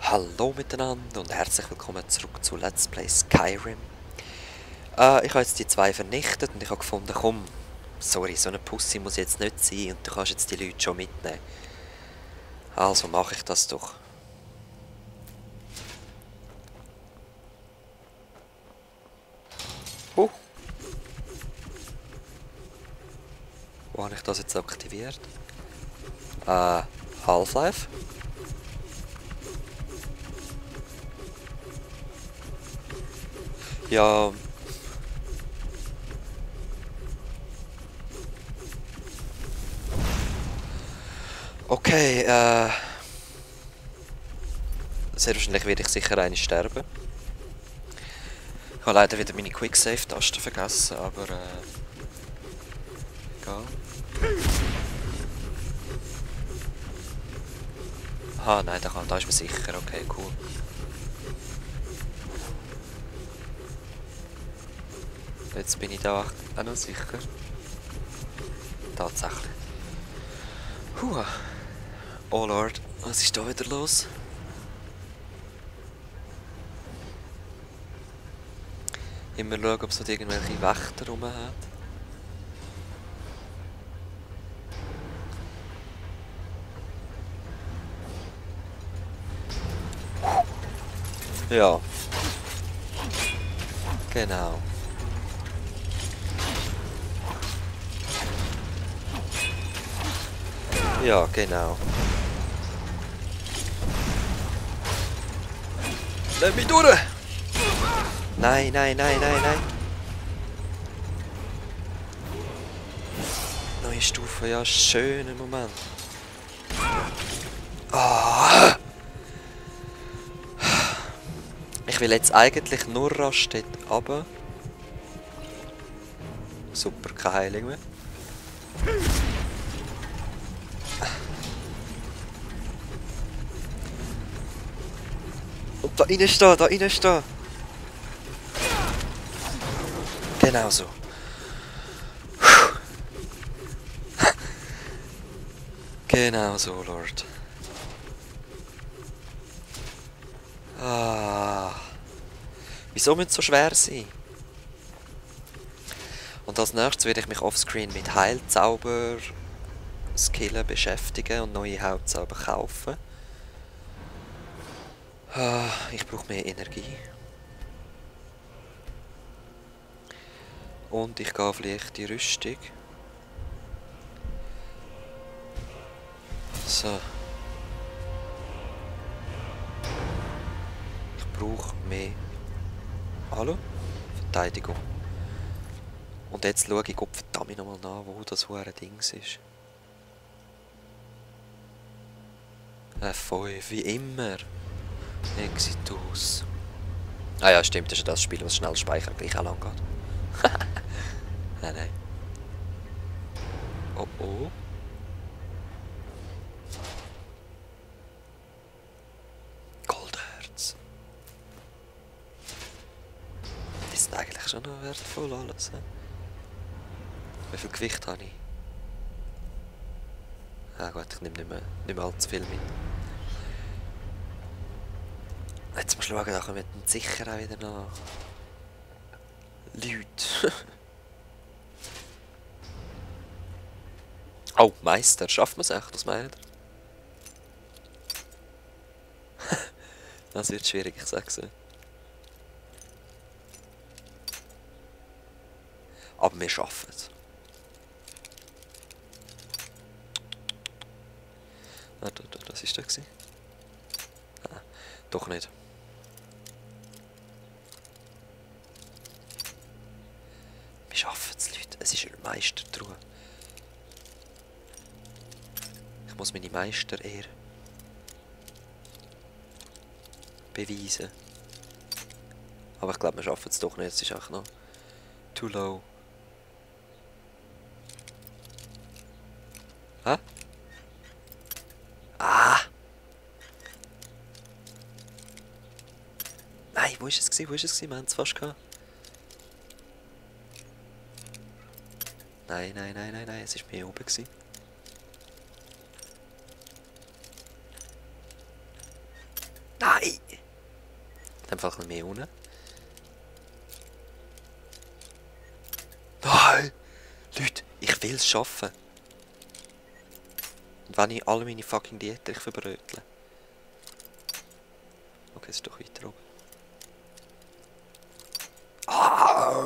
Hallo miteinander und herzlich willkommen zurück zu Let's Play Skyrim. Ich habe jetzt die zwei vernichtet und ich habe gefunden, komm, sorry, so eine Pussy muss jetzt nicht sein und du kannst jetzt die Leute schon mitnehmen. Also mache ich das doch. Wo habe ich das jetzt aktiviert? Half-Life? Ja. Okay, sehr wahrscheinlich werde ich sicher eine sterben. Ich habe leider wieder meine Quicksave-Taste vergessen, aber egal. Ah, nein, da ist man sicher. Okay, cool. Jetzt bin ich da auch noch sicher. Tatsächlich. Puh. Oh Lord, was ist da wieder los? Immer schauen, ob es noch irgendwelche Wächter rum hat. Ja. Genau. Ja, genau. Lass mich durch! Nein, nein, nein, nein, nein. Neue Stufe, ja, schöner Moment. Ah! Ich will jetzt eigentlich nur Raststätte, aber... Super, keine Heilung mehr. Und da innen stehen, da innen stehen. Genau so. Genau so, Lord. Ah. Wieso muss es so schwer sein? Und als nächstes werde ich mich offscreen mit Heilzauber Skillen beschäftigen und neue Heilzauber kaufen. Ah, ich brauche mehr Energie. Und ich gehe auf leichte Rüstung. So. Ich brauche mehr... Hallo? Verteidigung. Und jetzt schaue ich Gott verdammt nochmal nach, wo das hure Dings ist. 5, wie immer. Exitus. Ah ja, stimmt, das ist ja das Spiel, was schnell speichern gleich auch lang geht. Nein, nein. Oh oh. Goldherz. Das ist eigentlich schon noch wertvoll alles. He? Wie viel Gewicht habe ich? Ah gut, ich nehme nicht mehr allzu viel mit. Jetzt musst du schauen, da kommen sicher auch wieder noch Leute. Oh, Meister, schafft man es echt, was meint ihr? Das wird schwierig, ich sag's euch. Aber wir schaffen es. Ah, das ist der gewesen. Ah, doch nicht. Wir schaffen es, Leute. Es ist eine Meistertruhe. Ich muss meine Meisterehre beweisen. Aber ich glaube, wir schaffen es doch nicht. Es ist einfach noch too low. Hä? Ah! Nein, wo ist es gewesen? Wo ist es gewesen? Wir haben es fast gehabt. Nein, nein, nein, nein, nein, es war mehr oben gewesen. Nein! Einfach ein bisschen mehr unten. Nein! Leute, ich will es schaffen. Und wenn ich alle meine fucking Dietrich verbrötle. Okay, es ist doch weiter oben. Ah!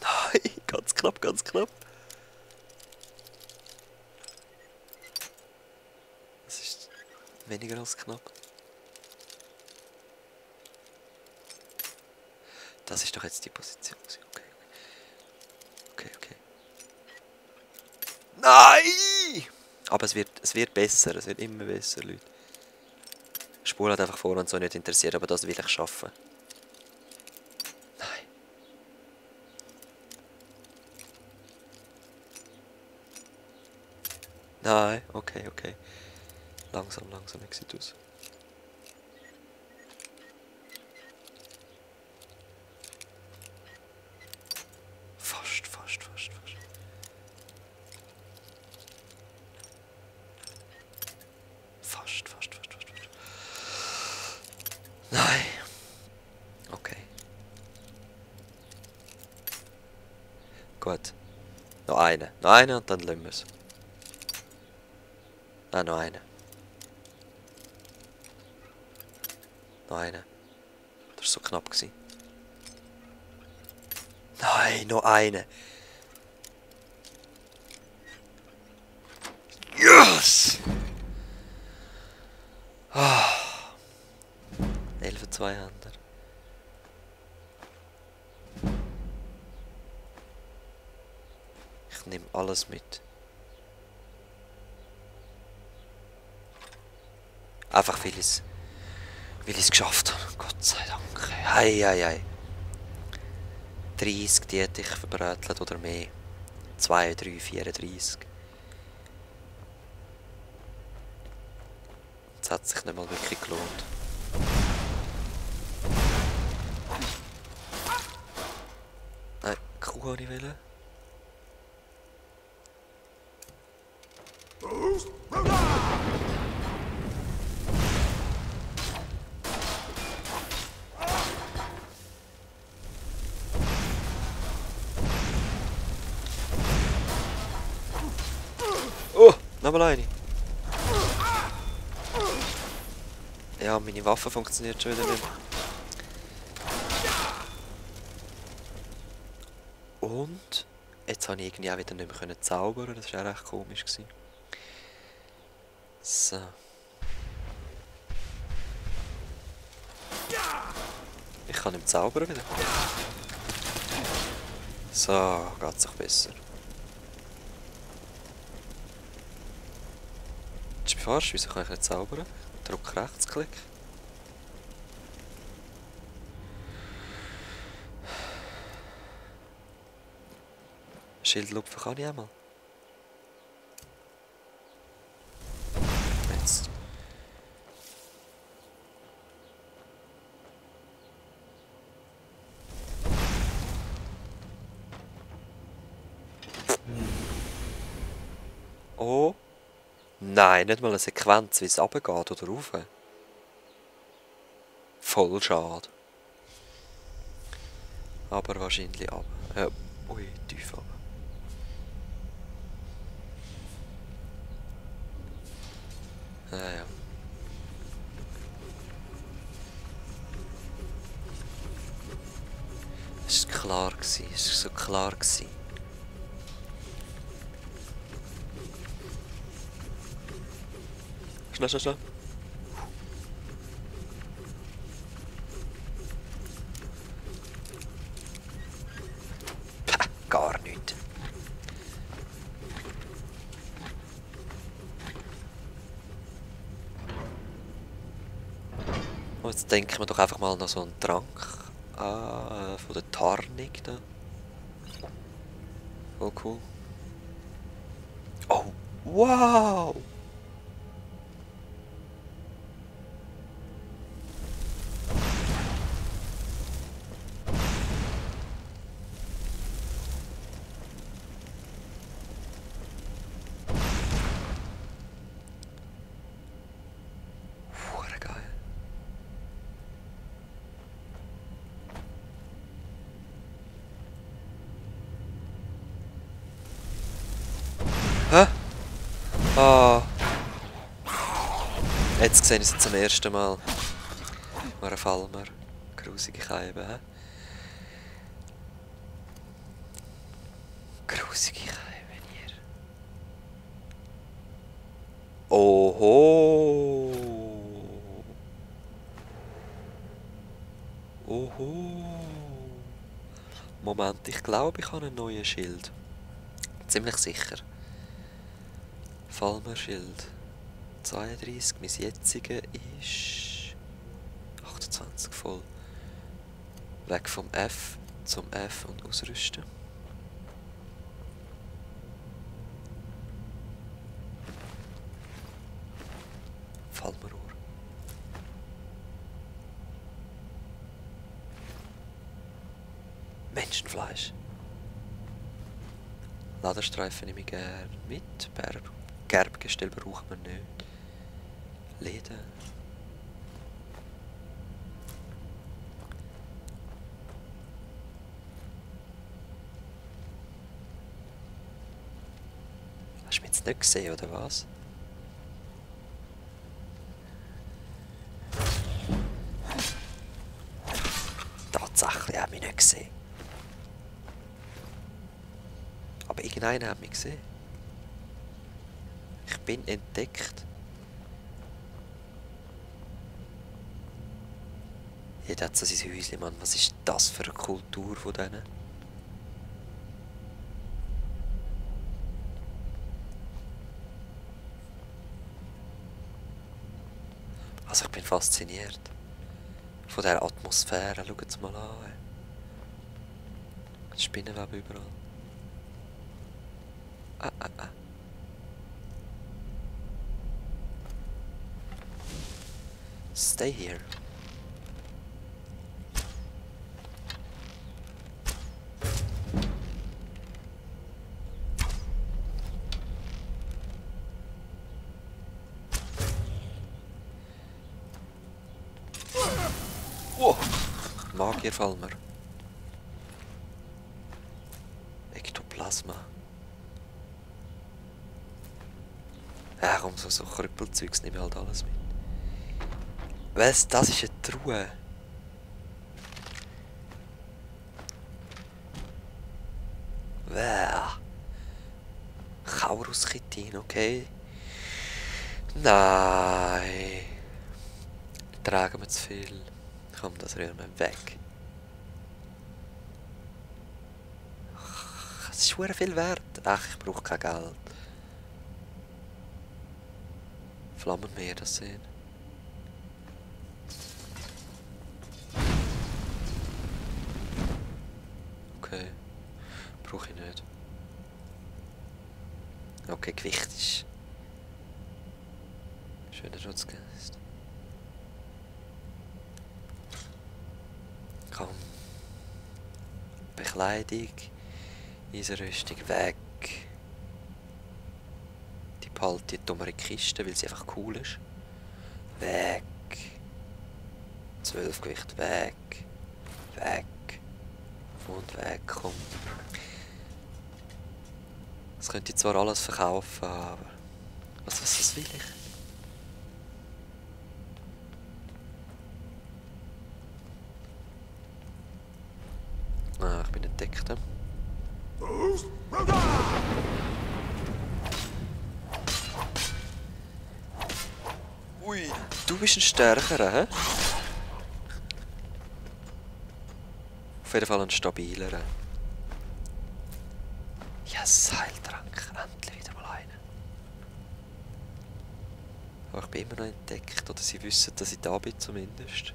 Nein, ganz knapp, ganz knapp. Das ist weniger als knapp. Das ist doch jetzt die Position. Okay, okay. Okay. Nein! Aber es wird besser, es wird immer besser, Leute. Spur hat einfach vor und so nicht interessiert, aber das will ich schaffen. Nein. Nein, okay. Langsam, wie sieht aus? Fast. Fast. Nein. Okay. Gut. Noch eine und dann lassen wir es. Nein, noch eine. Noch eine. Das war so knapp gewesen. Nein, noch eine. Yes! Ah. 11 Zweihänder. Ich nehme alles mit. Einfach weil ich es geschafft habe. Gott sei Dank. Hei. 30 Dietrich verbrötelt oder mehr. 2, 3, 34. Das hat sich nicht mal wirklich gelohnt. Nein, Kuh wollte ich wollen. Oh, nochmal eine. Ja, meine Waffe funktioniert schon wieder nicht. Und jetzt habe ich irgendwie auch wieder nicht mehr zaubern. Das war auch recht komisch. So. Ich kann nicht zaubern wieder. So, geht sich besser. Jetzt bin ich falsch, wieso kann ich nicht zaubern? Drück Rechtsklick. Schildlupfen kann ich einmal. Jetzt. Oh. Nein, nicht mal eine Sequenz, wie es runtergeht oder rauf. Voll schade. Aber wahrscheinlich ab. Ui, tief ab. Ja. Es war klar, es war so klar. Schnell. Pah, gar nicht. Und jetzt denken wir doch einfach mal noch so einen Trank von der Tarnung da. Voll cool. Oh, wow! Hä? Ah. Jetzt sehe ich sie zum ersten Mal. War Falmer. Grusige Scheibe, hä? Grusige Scheibe hier. Oho! Oho! Moment, ich glaube, ich habe einen neuen Schild. Ziemlich sicher. Falmer Schild. 32, mein jetziger ist 28 voll. Weg vom F zum F und ausrüsten. Falmer Uhr. Menschenfleisch. Laderstreifen nehme ich gerne mit. Gerbgestell braucht man nicht. Leder. Hast du mich jetzt nicht gesehen, oder was? Tatsächlich hat mich nicht gesehen. Aber irgendeiner hat mich gesehen. Ich bin entdeckt. Jeder hat so sein Häuschen, Mann. Was ist das für eine Kultur von denen? Also ich bin fasziniert. Von dieser Atmosphäre. Schaut es mal an. Spinnenweben überall. Ah. Stay here. Wow! Magierfalmer. Ektoplasma. Ja, komm, so Krüppelzeugs nehme ich halt alles mit. Was? Das ist eine Truhe. Wow. Chaurus-Chitin, okay. Nein. Tragen wir zu viel. Komm, das rühren wir weg. Es ist sehr viel wert. Ach, ich brauche kein Geld. Flammenmeer, das sehen. Okay. Brauche ich nicht. Okay, Gewicht ist... Schöner Schutzgeist. Komm. Bekleidung. Eisenrüstung weg. Die behalte ich dummere Kiste, weil sie einfach cool ist. Weg. 12 Gewicht weg. Weg. Und weg, komm. Das könnte ich zwar alles verkaufen, aber... Was will ich? Ah, ich bin entdeckt. Ui, du bist ein stärkerer, hä? Auf jeden Fall ein stabilerer. Yes, Heiltrank. Endlich wieder mal einen. Aber ich bin immer noch entdeckt. Oder sie wissen, dass ich da bin zumindest.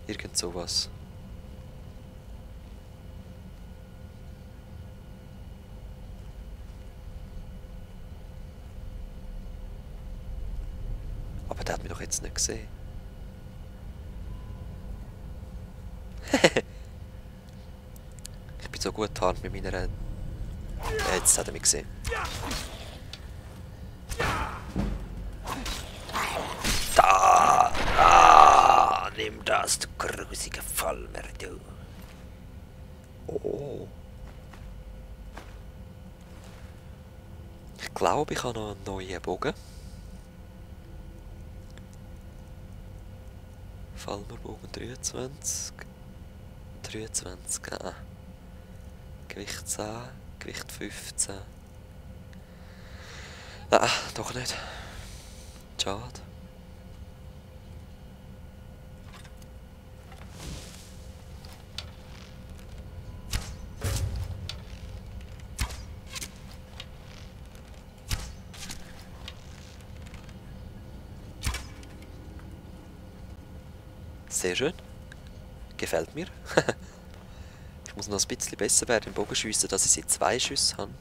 Irgend sowas. Aber der hat mich doch jetzt nicht gesehen. Ich bin so gut getarnt mit meiner... Jetzt hat er mich gesehen. Da! Ah! Nimm das, du grusige Falmer, du! Oh! glaube, ich habe noch einen neuen Bogen. Falmerbogen 23. 23, Gewicht 10, Gewicht 15. Nein, doch nicht. Schade. Sehr schön. Gefällt mir. Ich muss noch ein bisschen besser werden im Bogenschiessen, dass ich sie 2 Schüsse habe.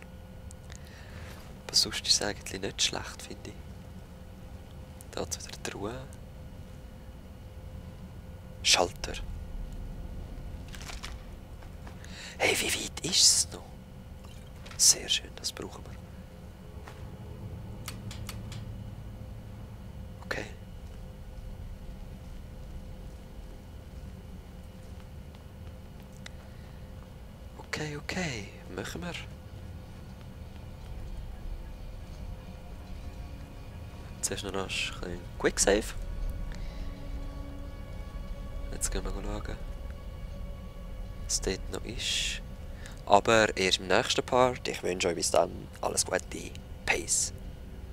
Aber sonst ist es eigentlich nicht schlecht, finde ich. Da hat wieder die Ruhe. Schalter. Hey, wie weit ist es noch? Sehr schön, das brauchen wir. Okay. Okay, machen wir. Zuerst noch ein bisschen Quicksave. Jetzt gehen wir schauen, was dort noch ist. Aber erst im nächsten Part. Ich wünsche euch bis dann alles Gute. Peace.